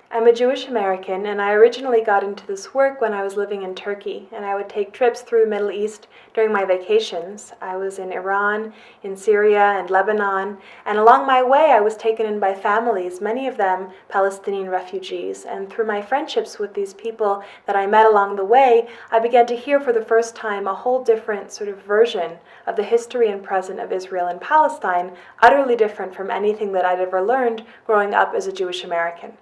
I'm a Jewish American, and I originally got into this work when I was living in Turkey, and I would take trips through the Middle East during my vacations. I was in Iran, in Syria, and Lebanon, and along my way I was taken in by families, many of them Palestinian refugees, and through my friendships with these people that I met along the way, I began to hear for the first time a whole different sort of version of the history and present of Israel and Palestine, utterly different from anything that I'd ever learned growing up as a Jewish American.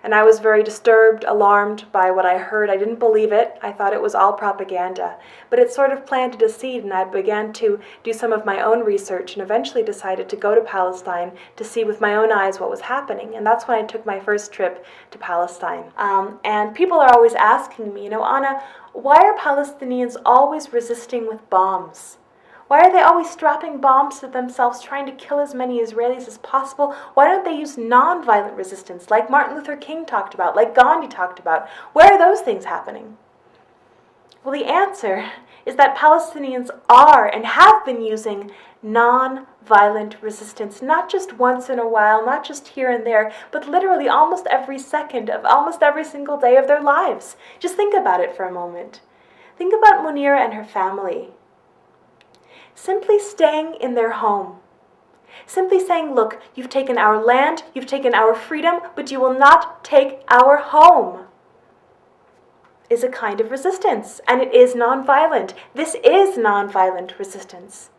And I was very disturbed, alarmed by what I heard. I didn't believe it. I thought it was all propaganda. But it sort of planted a seed, and I began to do some of my own research and eventually decided to go to Palestine to see with my own eyes what was happening. And that's when I took my first trip to Palestine. And people are always asking me, Anna, why are Palestinians always resisting with bombs? Why are they always strapping bombs to themselves, trying to kill as many Israelis as possible? Why don't they use nonviolent resistance, like Martin Luther King talked about, like Gandhi talked about? Where are those things happening? Well, the answer is that Palestinians are and have been using nonviolent resistance, not just once in a while, not just here and there, but literally almost every second of almost every single day of their lives. Just think about it for a moment. Think about Munira and her family. Simply staying in their home. Simply saying, look, you've taken our land, you've taken our freedom, but you will not take our home, is a kind of resistance, and it is nonviolent. This is nonviolent resistance.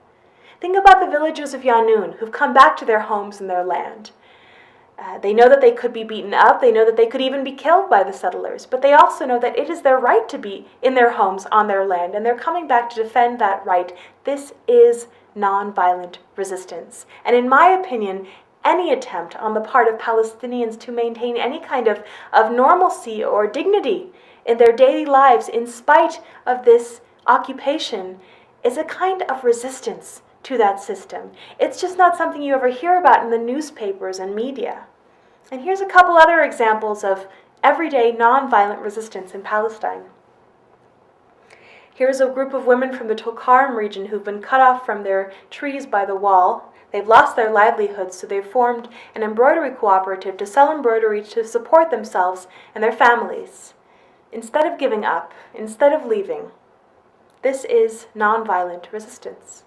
Think about the villagers of Yanun who've come back to their homes and their land. They know that they could be beaten up, they know that they could even be killed by the settlers, but they also know that it is their right to be in their homes, on their land, and they're coming back to defend that right. This is nonviolent resistance. And in my opinion, any attempt on the part of Palestinians to maintain any kind of normalcy or dignity in their daily lives in spite of this occupation is a kind of resistance to that system. It's just not something you ever hear about in the newspapers and media. And here's a couple other examples of everyday nonviolent resistance in Palestine. Here's a group of women from the Tulkarm region who've been cut off from their trees by the wall. They've lost their livelihoods, so they've formed an embroidery cooperative to sell embroidery to support themselves and their families. Instead of giving up, instead of leaving, this is nonviolent resistance.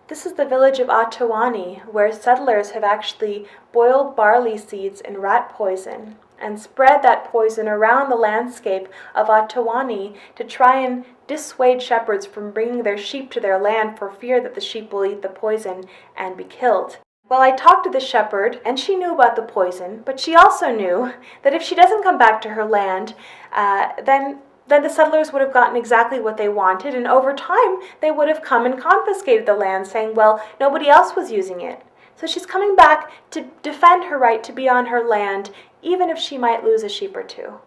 This is the village of Atawani, where settlers have actually boiled barley seeds in rat poison and spread that poison around the landscape of Atawani to try and dissuade shepherds from bringing their sheep to their land for fear that the sheep will eat the poison and be killed. Well, I talked to the shepherd, and she knew about the poison, but she also knew that if she doesn't come back to her land, then the settlers would have gotten exactly what they wanted, and over time they would have come and confiscated the land, saying, well, nobody else was using it. So she's coming back to defend her right to be on her land, even if she might lose a sheep or two.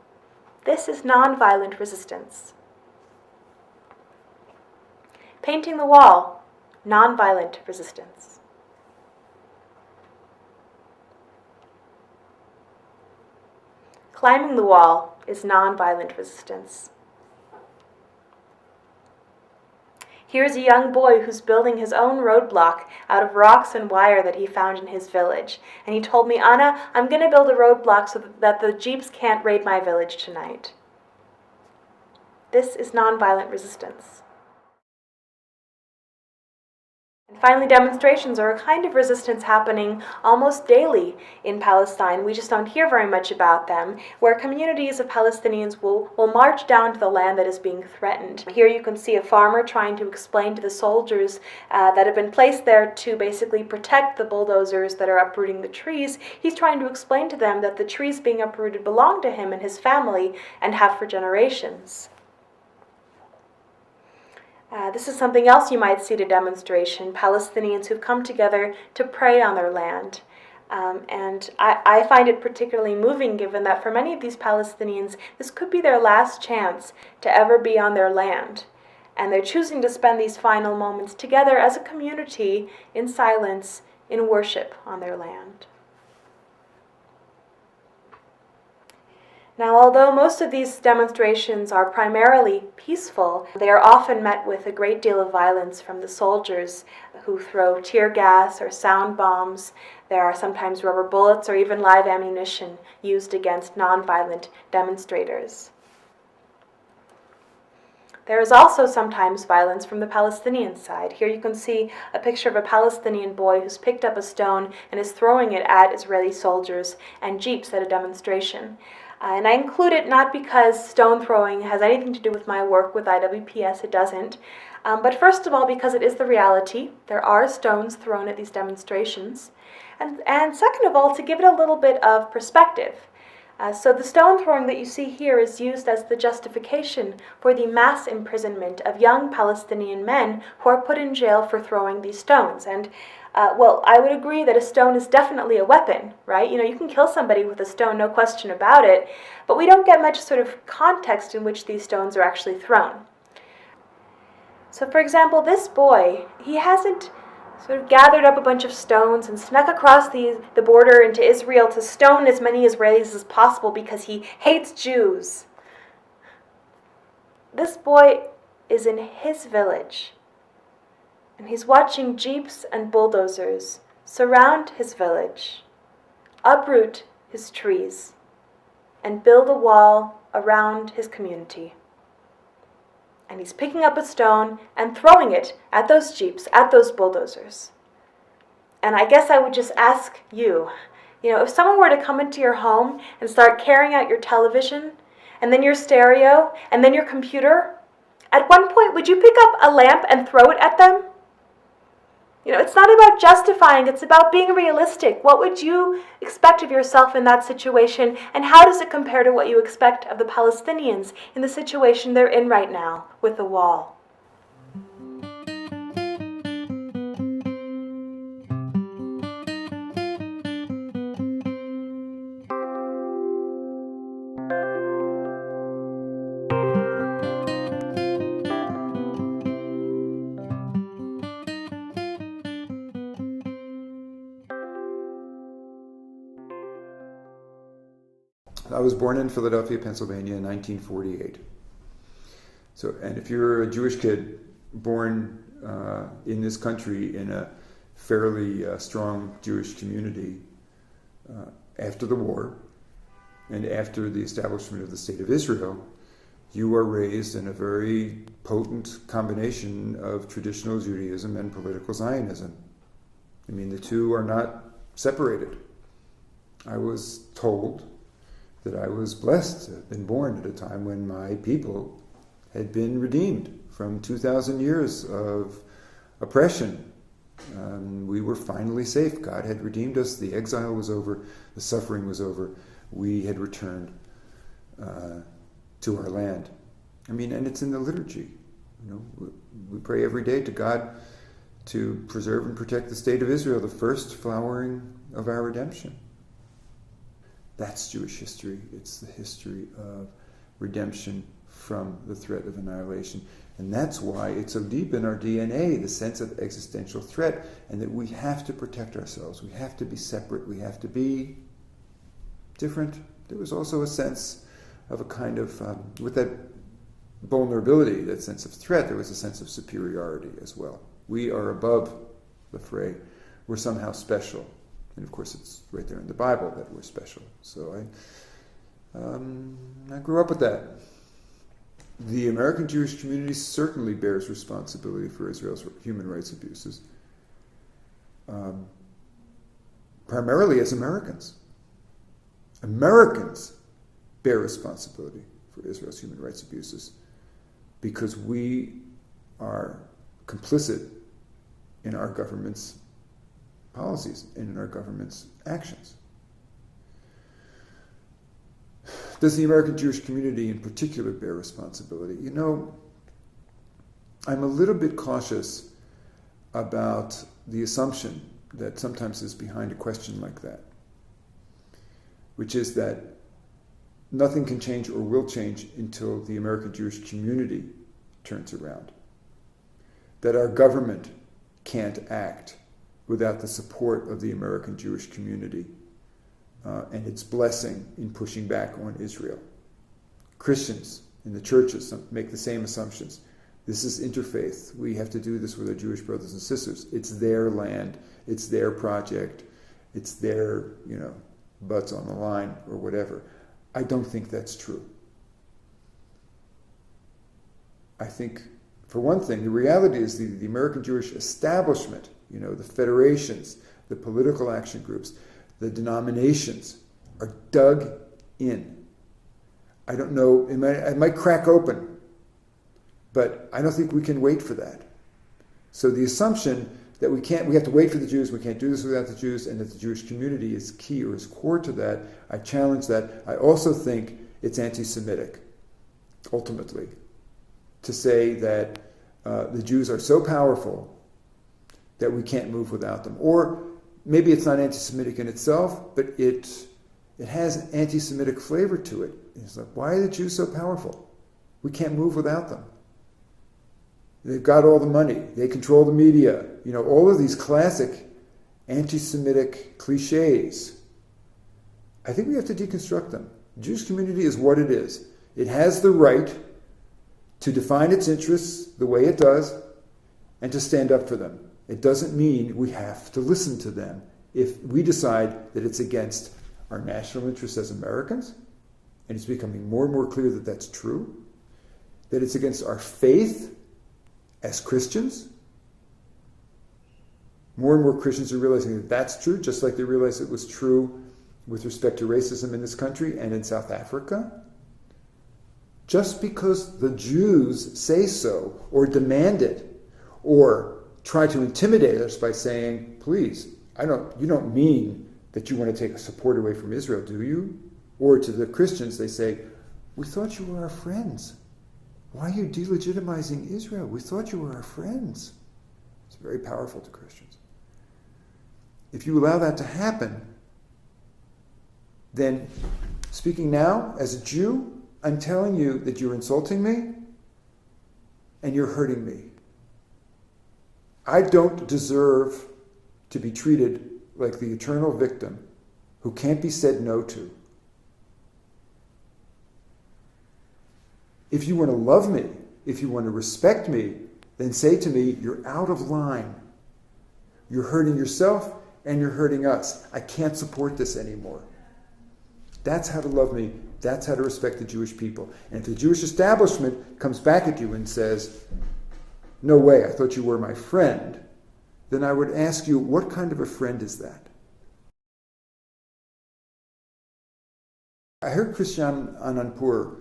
This is nonviolent resistance. Painting the wall, nonviolent resistance. Climbing the wall is nonviolent resistance. Here's a young boy who's building his own roadblock out of rocks and wire that he found in his village. And he told me, Anna, I'm going to build a roadblock so that the jeeps can't raid my village tonight. This is nonviolent resistance. And finally, demonstrations are a kind of resistance happening almost daily in Palestine. We just don't hear very much about them, where communities of Palestinians will march down to the land that is being threatened. Here you can see a farmer trying to explain to the soldiers that have been placed there to basically protect the bulldozers that are uprooting the trees. He's trying to explain to them that the trees being uprooted belong to him and his family and have for generations. This is something else you might see at a demonstration, Palestinians who've come together to pray on their land. And I find it particularly moving, given that for many of these Palestinians, this could be their last chance to ever be on their land. And they're choosing to spend these final moments together as a community in silence, in worship on their land. Now, although most of these demonstrations are primarily peaceful, they are often met with a great deal of violence from the soldiers who throw tear gas or sound bombs. There are sometimes rubber bullets or even live ammunition used against nonviolent demonstrators. There is also sometimes violence from the Palestinian side. Here you can see a picture of a Palestinian boy who's picked up a stone and is throwing it at Israeli soldiers and jeeps at a demonstration. And I include it not because stone throwing has anything to do with my work with IWPS, it doesn't, but first of all because it is the reality. There are stones thrown at these demonstrations. And second of all, to give it a little bit of perspective. So the stone throwing that you see here is used as the justification for the mass imprisonment of young Palestinian men who are put in jail for throwing these stones. And well, I would agree that a stone is definitely a weapon, right? You can kill somebody with a stone, no question about it, but we don't get much sort of context in which these stones are actually thrown. So for example, this boy, he hasn't sort of gathered up a bunch of stones and snuck across the border into Israel to stone as many Israelis as possible because he hates Jews. This boy is in his village, and he's watching jeeps and bulldozers surround his village, uproot his trees, and build a wall around his community. And he's picking up a stone and throwing it at those jeeps, at those bulldozers. And I guess I would just ask you, if someone were to come into your home and start carrying out your television, and then your stereo, and then your computer, at one point, would you pick up a lamp and throw it at them? It's not about justifying, it's about being realistic. What would you expect of yourself in that situation, and how does it compare to what you expect of the Palestinians in the situation they're in right now with the wall? I was born in Philadelphia, Pennsylvania in 1948. And if you're a Jewish kid born in this country in a fairly strong Jewish community after the war and after the establishment of the State of Israel, you are raised in a very potent combination of traditional Judaism and political Zionism. I mean, the two are not separated. I was told that I was blessed to have been born at a time when my people had been redeemed from 2,000 years of oppression. We were finally safe. God had redeemed us. The exile was over. The suffering was over. We had returned to our land. And it's in the liturgy. We pray every day to God to preserve and protect the state of Israel, the first flowering of our redemption. That's Jewish history. It's the history of redemption from the threat of annihilation. And that's why it's so deep in our DNA, the sense of existential threat, and that we have to protect ourselves. We have to be separate. We have to be different. There was also a sense of a kind of, with that vulnerability, that sense of threat, there was a sense of superiority as well. We are above the fray. We're somehow special. And of course, it's right there in the Bible that we're special. So I grew up with that. The American Jewish community certainly bears responsibility for Israel's human rights abuses, primarily as Americans. Americans bear responsibility for Israel's human rights abuses because we are complicit in our government's policies and in our government's actions. Does the American Jewish community in particular bear responsibility? I'm a little bit cautious about the assumption that sometimes is behind a question like that, which is that nothing can change or will change until the American Jewish community turns around. That our government can't act without the support of the American Jewish community and its blessing in pushing back on Israel. Christians in the churches make the same assumptions. This is interfaith. We have to do this with our Jewish brothers and sisters. It's their land. It's their project. It's their, butts on the line or whatever. I don't think that's true. I think, for one thing, the reality is the American Jewish establishment, the federations, the political action groups, the denominations are dug in. I don't know, it might crack open, but I don't think we can wait for that. So the assumption that we have to wait for the Jews, we can't do this without the Jews, and that the Jewish community is key or is core to that, I challenge that. I also think it's anti-Semitic, ultimately, to say that the Jews are so powerful that we can't move without them. Or maybe it's not anti-Semitic in itself, but it has anti-Semitic flavor to it. It's like, why are the Jews so powerful? We can't move without them. They've got all the money. They control the media. All of these classic anti-Semitic cliches. I think we have to deconstruct them. The Jewish community is what it is. It has the right to define its interests the way it does and to stand up for them. It doesn't mean we have to listen to them if we decide that it's against our national interests as Americans, and it's becoming more and more clear that that's true, that it's against our faith as Christians. More and more Christians are realizing that that's true, just like they realized it was true with respect to racism in this country and in South Africa. Just because the Jews say so, or demand it, or try to intimidate us by saying, please, you don't mean that you want to take support away from Israel, do you? Or to the Christians, they say, we thought you were our friends. Why are you delegitimizing Israel? We thought you were our friends. It's very powerful to Christians. If you allow that to happen, then speaking now as a Jew, I'm telling you that you're insulting me and you're hurting me. I don't deserve to be treated like the eternal victim who can't be said no to. If you want to love me, if you want to respect me, then say to me, you're out of line. You're hurting yourself and you're hurting us. I can't support this anymore. That's how to love me. That's how to respect the Jewish people. And if the Jewish establishment comes back at you and says, no way, I thought you were my friend, then I would ask you, what kind of a friend is that? I heard Christiane Anandpur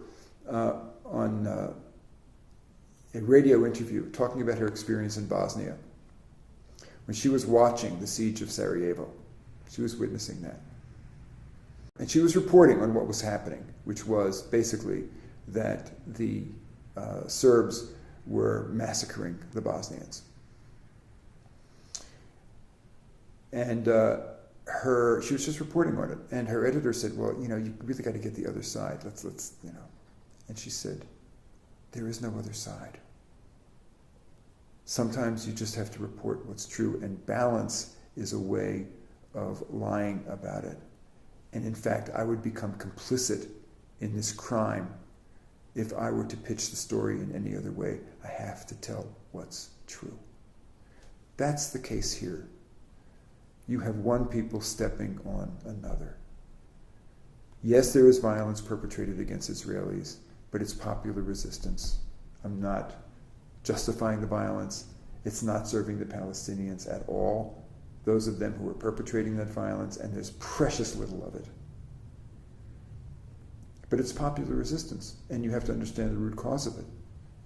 on a radio interview talking about her experience in Bosnia when she was watching the siege of Sarajevo. She was witnessing that. And she was reporting on what was happening, which was basically that the Serbs were massacring the Bosnians. And she was just reporting on it. And her editor said, well, you really got to get the other side. Let's. And she said, there is no other side. Sometimes you just have to report what's true, and balance is a way of lying about it. And in fact, I would become complicit in this crime if I were to pitch the story in any other way. I have to tell what's true. That's the case here. You have one people stepping on another. Yes, there is violence perpetrated against Israelis, but it's popular resistance. I'm not justifying the violence. It's not serving the Palestinians at all. Those of them who are perpetrating that violence, and there's precious little of it. But it's popular resistance, and you have to understand the root cause of it.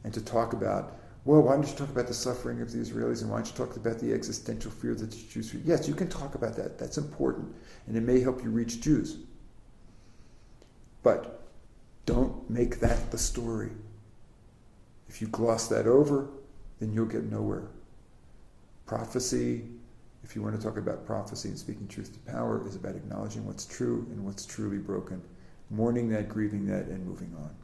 And to talk about, well, why don't you talk about the suffering of the Israelis, and why don't you talk about the existential fear that the Jews feel? Yes, you can talk about that. That's important, and it may help you reach Jews. But don't make that the story. If you gloss that over, then you'll get nowhere. Prophecy, if you want to talk about prophecy and speaking truth to power, is about acknowledging what's true and what's truly broken, mourning that, grieving that, and moving on.